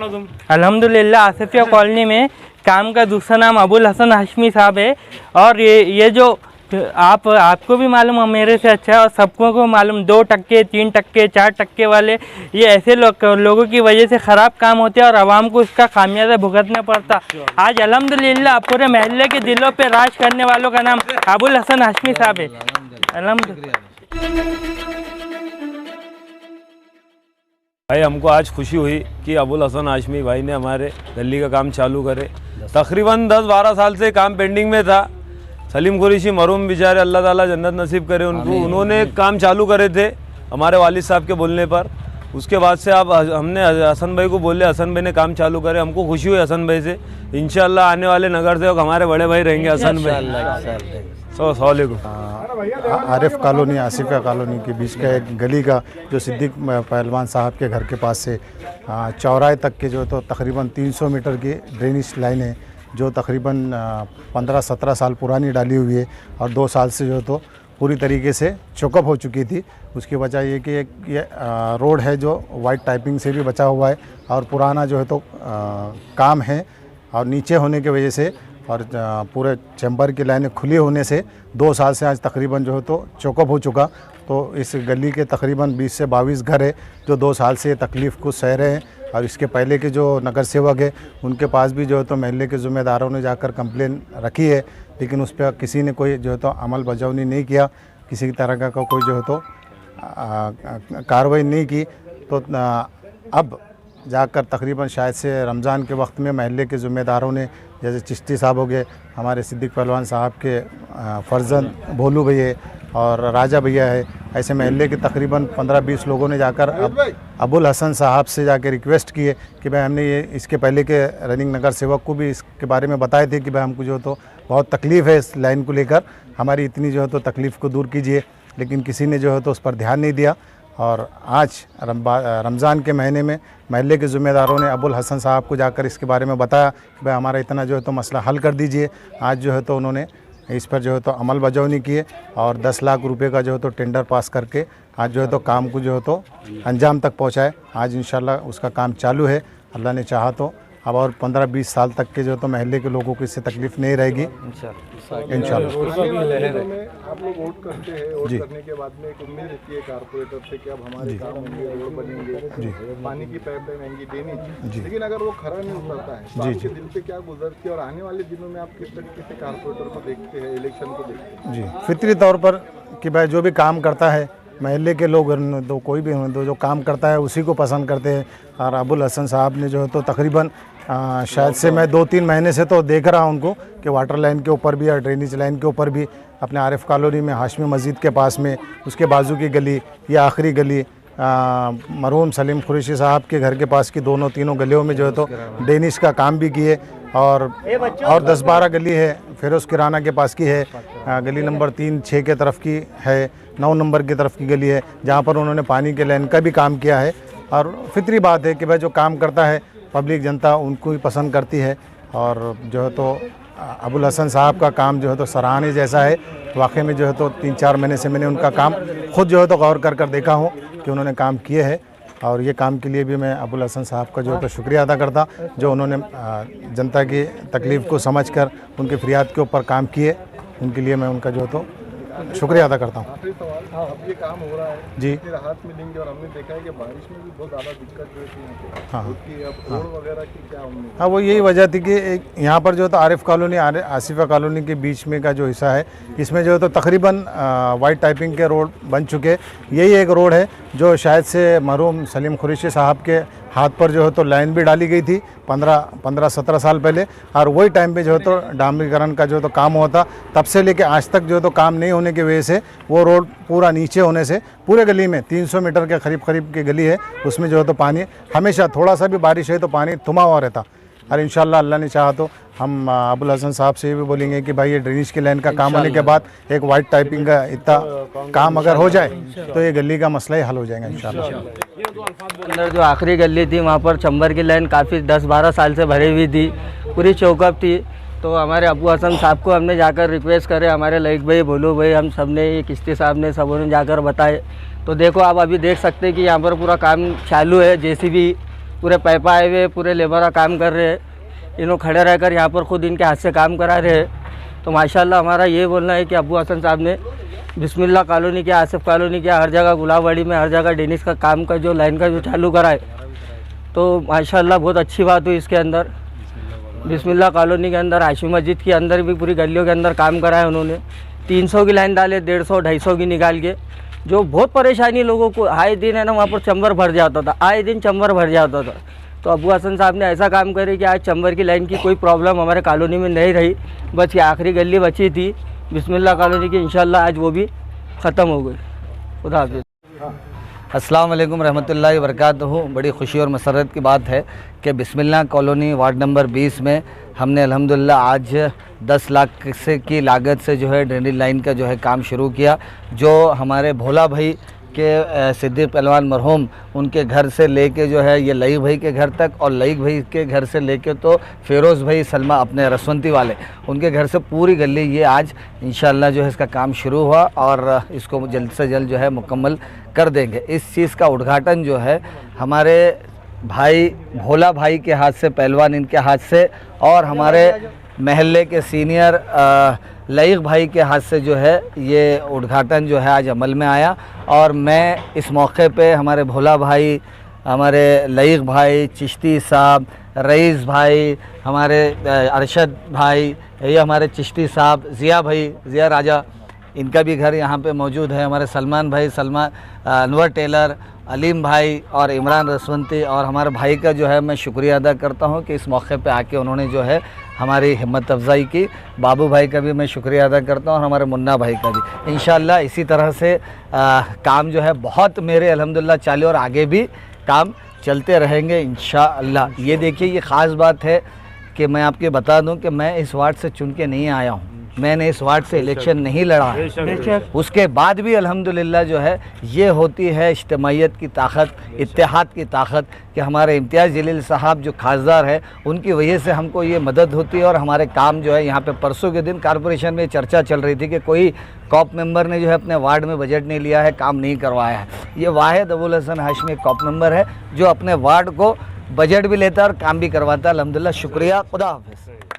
अल्हम्दुलिल्लाह आसिफिया कॉलोनी में काम का दूसरा नाम अबुल हसन हाशमी साहब है। और ये जो आपको भी मालूम है मेरे से अच्छा है और सबको को मालूम 2%, 3%, 4% वाले ये ऐसे लोगों की वजह से ख़राब काम होते हैं और आवाम को इसका खामियाजा भुगतना पड़ता। आज अल्हम्दुलिल्लाह पूरे महल्ले के दिलों पे राज करने वालों का नाम अबुल हसन हाशमी साहब है। अल्हम्दुलिल्लाह भाई हमको आज खुशी हुई कि अबुल हसन हाशमी भाई ने हमारे गली का काम चालू करे। तकरीबन 10-12 साल से काम पेंडिंग में था। सलीम कुरैशी मरूम बेचारे, अल्लाह ताला जन्नत नसीब करे उनको, उन्होंने काम चालू करे थे हमारे वालिद साहब के बोलने पर। उसके बाद से अब हमने हसन भाई को बोले, हसन भाई ने काम चालू करे। हमको खुशी हुई हसन भाई से। इंशाल्लाह आने वाले नगर सेवक हमारे बड़े भाई रहेंगे हसन भाई। आरिफ कॉलोनी आसिफिया कॉलोनी के बीच का एक गली का जो सिद्दीक पहलवान साहब के घर के पास से चौराहे तक के जो तो तकरीबन 300 मीटर की ड्रेनेज लाइन है, जो तकरीबन 15-17 साल पुरानी डाली हुई है और 2 साल से जो तो पूरी तरीके से चोकअप हो चुकी थी। उसकी वजह ये कि ये रोड है जो वाइट टाइपिंग से भी बचा हुआ है और पुराना जो है तो काम है और नीचे होने की वजह से और पूरे चैम्बर की लाइनें खुली होने से 2 साल से आज तकरीबन जो है तो चोकअप हो चुका। तो इस गली के तकरीबन 20 से 22 घर है जो 2 साल से तकलीफ़ को सह रहे हैं। और इसके पहले के जो नगर सेवक है उनके पास भी जो है तो महल्ले के ज़िम्मेदारों ने जाकर कंप्लेन रखी है, लेकिन उस पर किसी ने कोई जो है तो अमल बजावनी नहीं किया, किसी तरह का कोई जो है तो कार्रवाई नहीं की। तो अब जाकर तकरीबन शायद से रमज़ान के वक्त में महल्ले के ज़िम्मेदारों ने, जैसे चिश्ती साहब हो गए, हमारे सिद्दीक पहलवान साहब के फर्जंद भोलू भैया और राजा भैया है, ऐसे महल्ले के तकरीबन 15-20 लोगों ने जाकर अबुल हसन साहब से जाकर रिक्वेस्ट किए कि भाई हमने ये इसके पहले के रनिंग नगर सेवक को भी इसके बारे में बताए थे कि भाई हमको जो तो बहुत तकलीफ़ है इस लाइन को लेकर, हमारी इतनी जो है तो तकलीफ़ को दूर कीजिए, लेकिन किसी ने जो है तो उस पर ध्यान नहीं दिया। और आज रमज़ान के महीने में महल्ले के ज़िम्मेदारों ने अबुल हसन साहब को जाकर इसके बारे में बताया कि भाई हमारा इतना जो है तो मसला हल कर दीजिए। आज जो है तो उन्होंने इस पर जो है तो अमल बजावनी किए और 10 लाख रुपए का जो है तो टेंडर पास करके आज जो है तो काम को जो है तो अंजाम तक पहुंचाए। आज इंशाल्लाह उसका काम चालू है। अल्लाह ने चाहा तो अब और 15-20 साल तक के जो तो महल्ले के लोगों को इससे तकलीफ नहीं रहेगी इंशाल्लाह। आप लोग वोट करते हैं, वोट करने के बाद में एक उम्मीद रहती है कारपोरेटर से कि अब हमारे काम होंगे, रोड बनेंगे, पानी की पाइपलाइन आएंगी देनी, लेकिन अगर वो खरा नहीं उतरता है तो आपके दिल पे क्या गुजरती है और आने वाले दिनों में आप किस तरीके से कारपोरेटर को देखते हैं, इलेक्शन को देखते हैं? जी, फितरी तौर पर कि भाई जो भी काम करता है महल्ले के लोग तो कोई भी हो जो काम करता है उसी को पसंद करते हैं। और अबुल हसन साहब ने जो है तो तकरीबन शायद से मैं 2-3 महीने से तो देख रहा हूँ उनको कि वाटर लाइन के ऊपर भी और ड्रेनेज लाइन के ऊपर भी, अपने आरिफ कॉलोनी में हाशमी मस्जिद के पास में, उसके बाजू की गली, ये आखिरी गली मरहूम सलीम कुरैशी साहब के घर के पास की तीनों गलियों में जो है तो ड्रेनेज का काम भी किए। और 10-12 गली है, फिरोज़ किराना के पास की है, गली नंबर 3-6 के तरफ की है, 9 नंबर की तरफ की गली है, जहाँ पर उन्होंने पानी के लाइन का भी काम किया है। और फितरी बात है कि भाई जो काम करता है पब्लिक जनता उनको ही पसंद करती है। और जो है तो अबुल हसन साहब का काम जो है तो सराहनीय जैसा है। वाकई में जो है तो 3-4 महीने से मैंने उनका काम खुद जो है तो गौर कर देखा हूँ कि उन्होंने काम किए हैं। और ये काम के लिए भी मैं अबुल हसन साहब का जो है तो शुक्रिया अदा करता, जो उन्होंने जनता की तकलीफ़ को समझकर उनकी फरियाद के ऊपर काम किए, उनके लिए मैं उनका जो है तो शुक्रिया अदा करता हूँ। आखिरी सवाल, अब ये काम हो रहा है जी, राहत मिलेंगे और हमने देखा है कि बारिश में भी बहुत ज़्यादा दिक्कत रहती है। हाँ रोड वगैरह की क्या उम्मीद? हाँ, वो यही वजह थी कि यहाँ पर जो तो आरिफ कॉलोनी आसिफा कॉलोनी के बीच में का जो हिस्सा है इसमें जो है तो तकरीबन वाइट टाइपिंग के रोड बन चुके। यही एक रोड है जो शायद से मरहूम सलीम कुरैशी साहब के हाथ पर जो है तो लाइन भी डाली गई थी 15-17 साल पहले, और वही टाइम पे जो है तो डामरीकरण का जो है तो काम हुआ था। तब से लेके आज तक जो है तो काम नहीं होने की वजह से वो रोड पूरा नीचे होने से पूरे गली में 300 मीटर के करीब की गली है, उसमें जो है तो पानी हमेशा थोड़ा सा भी बारिश है तो पानी थमा हुआ रहता। और इंशाल्लाह अल्लाह ने चाहा तो हम अबुल हसन साहब से भी बोलेंगे कि भाई ये ड्रेनेज की लाइन का काम होने के बाद एक वाइट टाइपिंग का इतना काम अगर हो जाए तो ये गली का मसला ही हल हो जाएगा इंशाल्लाह। अंदर जो आखिरी गली थी वहाँ पर चंबर की लाइन काफ़ी 10-12 साल से भरी हुई थी, पूरी चौकअप थी। तो हमारे अबू हसन साहब को हमने जाकर रिक्वेस्ट करे, हमारे लईक भाई, भोलू भाई, हम सब ने, किश्ती साहब ने, सबों ने जाकर बताए। तो देखो आप अभी देख सकते हैं कि यहाँ पर पूरा काम चालू है, जेसीबी पूरे पाइप आए हुए, पूरे लेबर काम कर रहे हैं, इन्हों खड़े रहकर यहाँ पर खुद इनके हाथ से काम करा रहे हैं। तो माशाल्लाह हमारा ये बोलना है कि अबू हसन साहब ने बिस्मिल्लाह कॉलोनी किया, आसिफ कॉलोनी किया, हर जगह गुलाबवाड़ी में, हर जगह डेनिस का काम का जो लाइन का जो चालू कराए, तो माशाल्लाह बहुत अच्छी बात हुई। इसके अंदर बिस्मिल्लाह कॉलोनी के अंदर, हाशिमी मस्जिद के अंदर भी पूरी गलियों के अंदर काम कराया उन्होंने। 300 की लाइन डाले, 150, 250 की निकाल के, जो बहुत परेशानी लोगों को आए दिन है ना, वहाँ पर चंबर भर जाता था, आए दिन चंबर भर जाता था। तो अबू हसन साहब ने ऐसा काम करे कि आज चंबर की लाइन की कोई प्रॉब्लम हमारे कॉलोनी में नहीं रही। बस ये आखिरी गली बची थी बिस्मिल्लाह कॉलोनी की, इंशाल्लाह आज वो भी ख़त्म हो गई। खुदा हाफिज़। अस्सलाम वालेकुम रहमतुल्लाहि व बरकातहू। बड़ी खुशी और मसरत की बात है कि बिस्मिल्लाह कॉलोनी वार्ड नंबर 20 में हमने अल्हम्दुलिल्लाह आज 10 लाख से की लागत से जो है ड्रेनेज लाइन का जो है काम शुरू किया, जो हमारे भोला भाई के सिद्दीक पहलवान मरहूम उनके घर से लेके जो है ये लईक भाई के घर तक, और लईक भाई के घर से लेके तो फ़िरोज़ भाई सलमा अपने रसवंती वाले उनके घर से पूरी गली ये आज इंशाअल्लाह जो है इसका काम शुरू हुआ और इसको जल्द से जल्द जो है मुकम्मल कर देंगे। इस चीज़ का उद्घाटन जो है हमारे भाई भोला भाई के हाथ से, पहलवान इनके हाथ से, और हमारे महल्ले के सीनियर लईक भाई के हाथ से जो है ये उद्घाटन जो है आज अमल में आया। और मैं इस मौके पे हमारे भोला भाई, हमारे लईक भाई, चिश्ती साहब, रईस भाई, हमारे अरशद भाई, ये हमारे चिश्ती साहब, ज़िया भाई, ज़िया राजा, इनका भी घर यहाँ पे मौजूद है, हमारे सलमान भाई, अनवर टेलर, अलीम भाई और इमरान रसवंती, और हमारे भाई का जो है मैं शुक्रिया अदा करता हूँ कि इस मौके पे आके उन्होंने जो है हमारी हिम्मत अफजाई की। बाबू भाई का भी मैं शुक्रिया अदा करता हूँ और हमारे मुन्ना भाई का भी। इंशाअल्लाह इसी तरह से काम जो है बहुत मेरे अल्हम्दुलिल्लाह चालू और आगे भी काम चलते रहेंगे इंशाअल्लाह। ये देखिए, ये ख़ास बात है कि मैं आपके बता दूं कि मैं इस वार्ड से चुन के नहीं आया हूँ, मैंने इस वार्ड से इलेक्शन नहीं लड़ा है। उसके बाद भी अल्हम्दुलिल्लाह जो है ये होती है इज्तिमाइयत की ताकत, इत्तेहाद की ताकत, कि हमारे इम्तियाज़ जलील साहब जो खासदार है उनकी वजह से हमको ये मदद होती है। और हमारे काम जो है यहाँ पे परसों के दिन कॉरपोरेशन में चर्चा चल रही थी कि कोई कॉप मेंबर ने जो है अपने वार्ड में बजट नहीं लिया है, काम नहीं करवाया है। ये वाहिद अबुल हसन हाशमी कॉप मेंबर है जो अपने वार्ड को बजट भी लेता है और काम भी करवाता है। अल्हम्दुलिल्लाह, शुक्रिया, खुदा हाफिज़।